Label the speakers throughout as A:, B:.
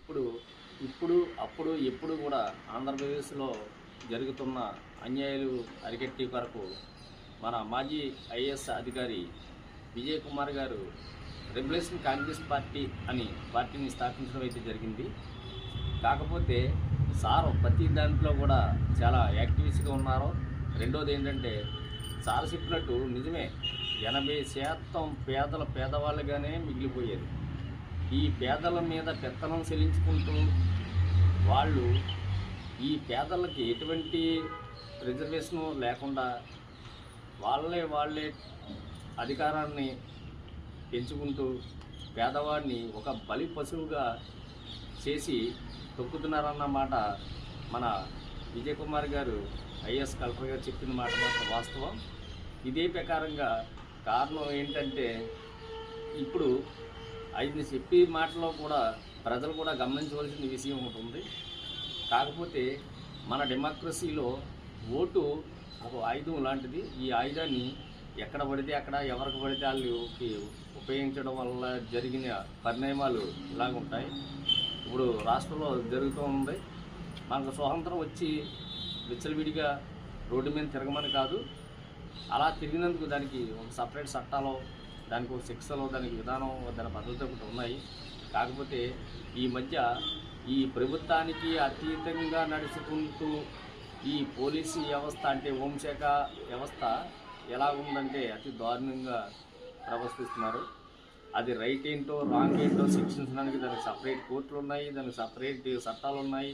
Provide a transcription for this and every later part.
A: ఇప్పుడు ఇప్పుడు అప్పుడు ఎప్పుడు కూడా ఆంధ్రప్రదేశ్లో జరుగుతున్న అన్యాయాలు అరికట్టి కొరకు మన మాజీ ఐఏఎస్ అధికారి విజయ్ కుమార్ గారు రెబల్యూషన్ కాంగ్రెస్ పార్టీ అని పార్టీని స్థాపించడం అయితే జరిగింది. కాకపోతే సార్ ప్రతి దాంట్లో కూడా చాలా యాక్టివిస్ట్గా ఉన్నారు. రెండోది ఏంటంటే సార్ చెప్పినట్టు నిజమే, 80% పేదవాళ్ళుగానే మిగిలిపోయేది. ఈ పేదల మీద పెత్తనం చెల్లించుకుంటూ వాళ్ళు ఈ పేదలకి ఎటువంటి రిజర్వేషను లేకుండా వాళ్ళే అధికారాన్ని పెంచుకుంటూ పేదవాడిని ఒక బలి పశువుగా చేసి తొక్కుతున్నారన్నమాట మన విజయ్ కుమార్ గారు ఐఏఎస్ కలెక్టర్ గారు చెప్పిన మాట మాత్రం వాస్తవం. ఇదే ప్రకారంగా కారణం ఏంటంటే ఇప్పుడు ఆయన చెప్పే మాటలో కూడా ప్రజలు కూడా గమనించవలసిన విషయం ఒకటి ఉంది. కాకపోతే మన డెమోక్రసీలో ఓటు ఒక ఆయుధం లాంటిది. ఈ ఆయుధాన్ని ఎక్కడ పడితే అక్కడ ఎవరికి పడితే వాళ్ళకి ఉపయోగించడం వల్ల జరిగిన పరిణామాలు ఇలాగుంటాయి. ఇప్పుడు రాష్ట్రంలో జరుగుతూ ఉంది. మనకు స్వాతంత్రం వచ్చి విచ్చలవిడిగా రోడ్డు మీద తిరగమని కాదు, అలా తిరిగినందుకు దానికి ఒక సపరేట్ చట్టాలు, దానికి ఒక శిక్షలు, దానికి విధానం, దాని పద్ధతి ఒకటి ఉన్నాయి. కాకపోతే ఈ మధ్య ఈ ప్రభుత్వానికి అతీతంగా నడుచుకుంటూ ఈ పోలీసు వ్యవస్థ అంటే హోంశాఖ వ్యవస్థ ఎలా ఉందంటే అతి దారుణంగా ప్రవర్తిస్తున్నారు. అది రైట్ ఏంటో రాంగ్ ఏంటో శిక్షించడానికి దానికి సపరేట్ కోర్టులు ఉన్నాయి, దానికి సపరేట్ చట్టాలు ఉన్నాయి.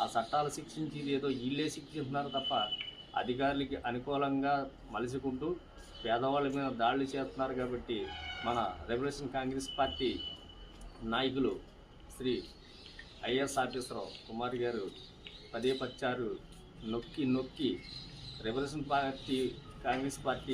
A: ఆ చట్టాలు శిక్షించేది ఏదో వీళ్ళే శిక్షిస్తున్నారు తప్ప అధికారులకి అనుకూలంగా మలుచుకుంటూ పేదవాళ్ళ మీద దాడులు చేస్తున్నారు. కాబట్టి మన రెబల్యూషన్ కాంగ్రెస్ పార్టీ నాయకులు శ్రీ ఐఏఎస్ ఆఫీసర్ కుమార్ గారు పదే పచ్చారు నొక్కి రెబల్యూషన్ పార్టీ కాంగ్రెస్ పార్టీ